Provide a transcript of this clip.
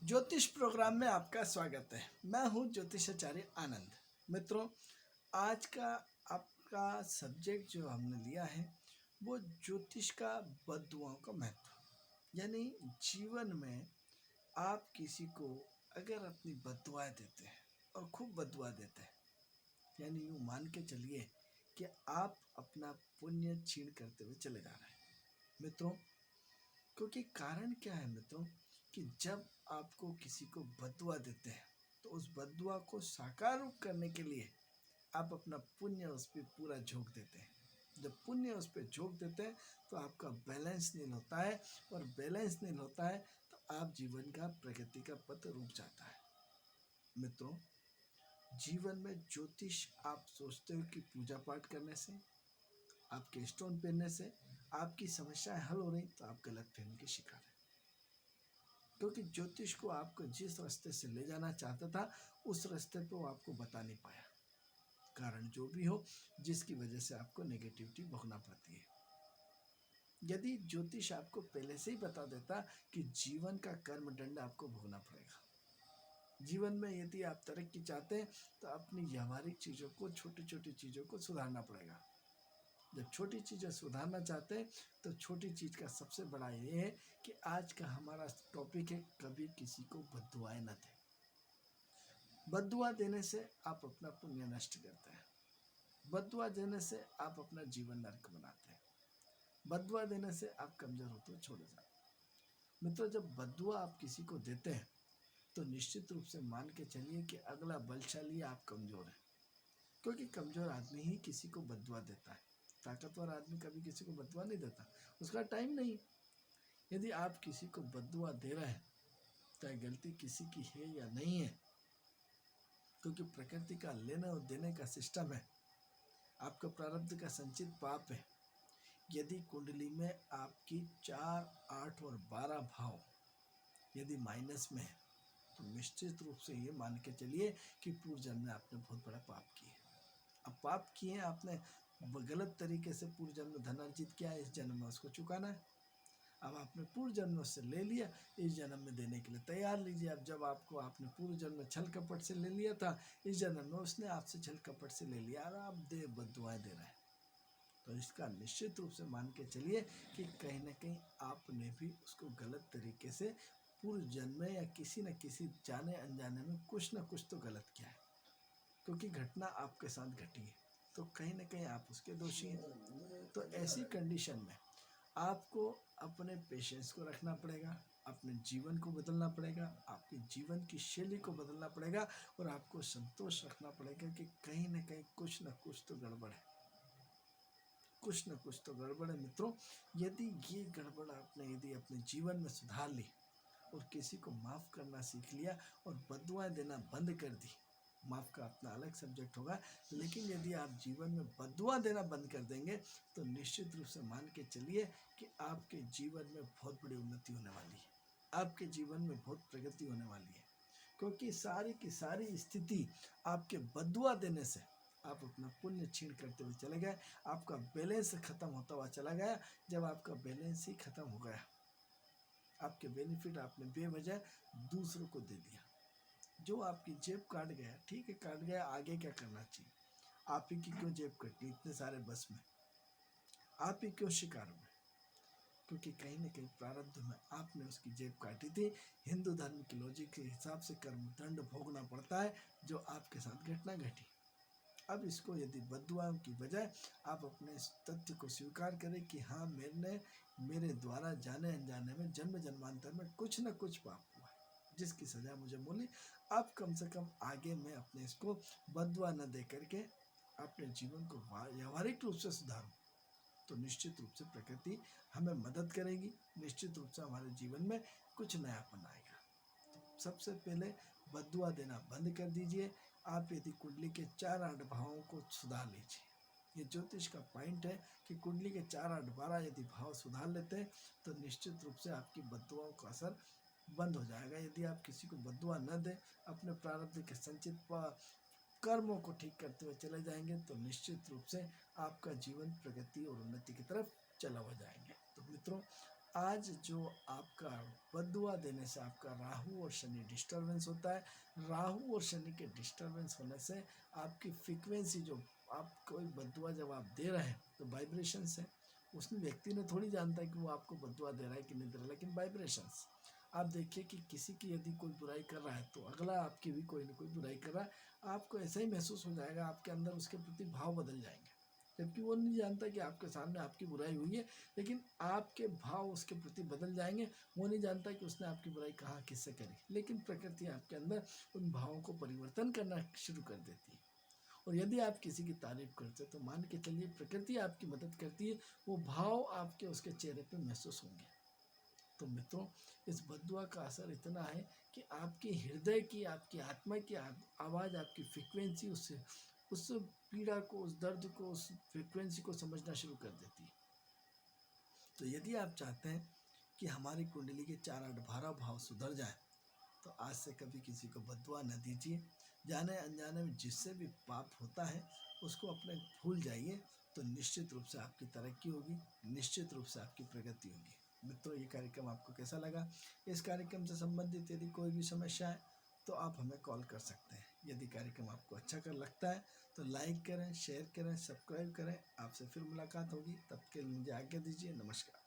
ज्योतिष प्रोग्राम में आपका स्वागत है। मैं हूं ज्योतिषाचार्य आनंद। मित्रों, आज का आपका सब्जेक्ट जो हमने लिया है वो ज्योतिष का बद्दुआओं का महत्व। यानी जीवन में आप किसी को अगर अपनी बद्दुआएं देते हैं और खूब बद्दुआ देते हैं, यानी यूँ मान के चलिए कि आप अपना पुण्य छीन करते हुए चले जा रहे हैं। मित्रों, क्योंकि कारण क्या है मित्रों कि जब आपको किसी को बद्दुआ देते हैं तो उस बद्दुआ को साकार रूप करने के लिए आप अपना पुण्य उस पर पूरा झोंक देते हैं। जब पुण्य उस पर झोंक देते हैं तो आपका बैलेंस नहीं होता है, और बैलेंस नहीं होता है तो आप जीवन का प्रगति का पथ रुक जाता है। मित्रों, जीवन में ज्योतिष आप सोचते हो कि पूजा पाठ करने से, आपके स्टोन पहनने से आपकी समस्याएं हल हो रही, तो आप गलत फहमी के शिकार हैं। क्योंकि ज्योतिष को आपको जिस रास्ते से ले जाना चाहता था उस रास्ते पे वो आपको बता नहीं पाया, कारण जो भी हो जिसकी वजह से आपको नेगेटिविटी भोगना पड़ती है। यदि ज्योतिष आपको पहले से ही बता देता कि जीवन का कर्म दंड आपको भोगना पड़ेगा, जीवन में यदि आप तरक्की चाहते हैं तो अपनी व्यवहारिक चीज़ों को, छोटी छोटी चीज़ों को सुधारना पड़ेगा। जब छोटी चीज़ें सुधारना चाहते हैं तो छोटी चीज़ का सबसे बड़ा ये है कि आज का हमारा टॉपिक है, कभी किसी को बद्दुआएं न दें। बद्दुआ देने से आप अपना पुण्य नष्ट करते हैं। बद्दुआ देने से आप अपना जीवन नरक बनाते हैं। बद्दुआ देने से आप कमजोर होते हो, छोड़े जाते हैं। मित्रों, जब बद्दुआ आप किसी को देते हैं तो निश्चित रूप से मान के चलिए कि अगला बलशाली आप कमजोर है, क्योंकि कमजोर आदमी ही किसी को बद्दुआ देता है। ताकतवर आदमी कभी किसी को बद्दुआ नहीं देता, उसका टाइम नहीं। यदि आप किसी को बद्दुआ दे रहे हैं तो गलती किसी की है या नहीं है, क्योंकि प्रकृति का लेने और देने का सिस्टम है, आपका प्रारब्ध का संचित पाप है। यदि कुंडली में आपकी 4, 8 और 12 भाव यदि माइनस में है तो निश्चित रूप से ये मान के चलिए कि पूर्व जन्म में आपने बहुत बड़ा पाप किया। अब पाप किए आपने, गलत तरीके से पूर्व जन्म में धन अर्जित किया है, इस जन्म में उसको चुकाना है। अब आपने पूर्व जन्म से ले लिया, इस जन्म में देने के लिए तैयार लीजिए। अब जब आपने पूर्व जन्म में छल कपट से ले लिया था, इस जन्म में उसने आपसे छल कपट से ले लिया और आप बद्दुआएं दे रहे हैं, तो इसका निश्चित रूप से मान के चलिए कि कहीं ना कहीं आपने भी उसको गलत तरीके से पूर्व जन्म में या किसी न किसी जाने अनजाने में कुछ ना कुछ तो गलत किया है, क्योंकि घटना आपके साथ घटी है तो कहीं ना कहीं आप उसके दोषी हैं। तो ऐसी कंडीशन में आपको अपने पेशेंस को रखना पड़ेगा, अपने जीवन को बदलना पड़ेगा, आपके जीवन की शैली को बदलना पड़ेगा, और आपको संतोष रखना पड़ेगा कि कहीं ना कहीं कुछ ना कुछ तो गड़बड़ है, कुछ ना कुछ तो गड़बड़ है। मित्रों, यदि ये गड़बड़ आपने यदि अपने जीवन में सुधार ली और किसी को माफ़ करना सीख लिया और बद्दुआएं देना बंद कर दी, माफ़ का अपना अलग सब्जेक्ट होगा, लेकिन यदि आप जीवन में बद्दुआ देना बंद कर देंगे तो निश्चित रूप से मान के चलिए कि आपके जीवन में बहुत बड़ी उन्नति होने वाली है, आपके जीवन में बहुत प्रगति होने वाली है। क्योंकि सारी की सारी स्थिति आपके बद्दुआ देने से आप अपना पुण्य छीन करते हुए चले गए, आपका बैलेंस खत्म होता हुआ चला गया। जब आपका बैलेंस ही खत्म हो गया, आपके बेनिफिट आपने बेवजह दूसरों को दे दिया। जो आपकी जेब काट गया, ठीक है काट गया, आगे क्या करना चाहिए? आप ही की क्यों जेब कटनी, इतने सारे बस में आप ही क्यों शिकार हुए? क्योंकि कहीं ना कहीं प्रारब्ध में आपने उसकी जेब काटी थी। हिंदू धर्म की लॉजिक के हिसाब से कर्म दंड भोगना पड़ता है जो आपके साथ घटना घटी। अब इसको यदि बद्दुआओं की बजाय आप अपने इस तथ्य को स्वीकार करें कि हाँ, मेरे द्वारा जाने अनजाने में जन्म जन्मांतर में कुछ न कुछ पाप हुआ है, जिसकी सजा मुझे मिली। अब कम से कम आगे मैं अपने इसको बद्दुआ न दे करके अपने जीवन को व्यवहारिक रूप से सुधारूं, तो निश्चित रूप से प्रकृति हमें मदद करेगी, निश्चित रूप से हमारे जीवन में कुछ नयापन आएगा। तो सबसे पहले बद्दुआ देना बंद कर दीजिए। आप यदि कुंडली के 4, 8 भावों को सुधार लीजिए। ये ज्योतिष का पॉइंट है कि कुंडली के 4, 8, 12 यदि भाव सुधार लेते हैं तो निश्चित रूप से आपकी बद्दुआओं का असर बंद हो जाएगा। यदि आप किसी को बद्दुआ न दें, अपने प्रारब्ध के संचित कर्मों को ठीक करते हुए चले जाएंगे तो निश्चित रूप से आपका जीवन प्रगति और उन्नति की तरफ चला हुआ जाएंगे। तो मित्रों, आज जो आपका बद्दुआ देने से आपका राहु और शनि डिस्टरबेंस होता है। राहु और शनि के डिस्टरबेंस होने से आपकी फ्रीक्वेंसी, जो आप कोई बद्दुआ जब आप दे रहे हैं तो वाइब्रेशंस है, उसने व्यक्ति ने थोड़ी जानता है कि वो आपको बद्दुआ दे रहा है कि नहीं दे रहा है, लेकिन वाइब्रेशंस। आप देखिए कि किसी की यदि कोई बुराई कर रहा है तो अगला आपकी भी कोई ना कोई बुराई कर रहा है, आपको ऐसा ही महसूस हो जाएगा, आपके अंदर उसके प्रति भाव बदल जाएंगे, जबकि वो नहीं जानता कि आपके सामने आपकी बुराई हुई है, लेकिन आपके भाव उसके प्रति बदल जाएंगे। वो नहीं जानता कि उसने आपकी बुराई कहाँ किससे करी, लेकिन प्रकृति आपके अंदर उन भावों को परिवर्तन करना शुरू कर देती है। और यदि आप किसी की तारीफ करते हैं तो मान के चलिए प्रकृति आपकी मदद करती है, वो भाव आपके उसके चेहरे पे महसूस होंगे। तो मित्रों, इस बद्दुआ का असर इतना है कि आपके हृदय की, आपकी आत्मा की आवाज़, आपकी फ्रीक्वेंसी उस पीड़ा को, उस दर्द को, उस फ्रीक्वेंसी को समझना शुरू कर देती है। तो यदि आप चाहते हैं कि हमारी कुंडली के 4 8 12 भाव सुधर जाए, तो आज से कभी किसी को बद्दुआ न दीजिए। जाने अनजाने में जिससे भी पाप होता है उसको अपने भूल जाइए, तो निश्चित रूप से आपकी तरक्की होगी, निश्चित रूप से आपकी प्रगति होगी। मित्रों, ये कार्यक्रम आपको कैसा लगा? इस कार्यक्रम से संबंधित यदि कोई भी समस्या है तो आप हमें कॉल कर सकते हैं। यदि कार्यक्रम आपको अच्छा कर लगता है तो लाइक करें, शेयर करें, सब्सक्राइब करें। आपसे फिर मुलाकात होगी, तब के लिए मुझे आज्ञा दीजिए। नमस्कार।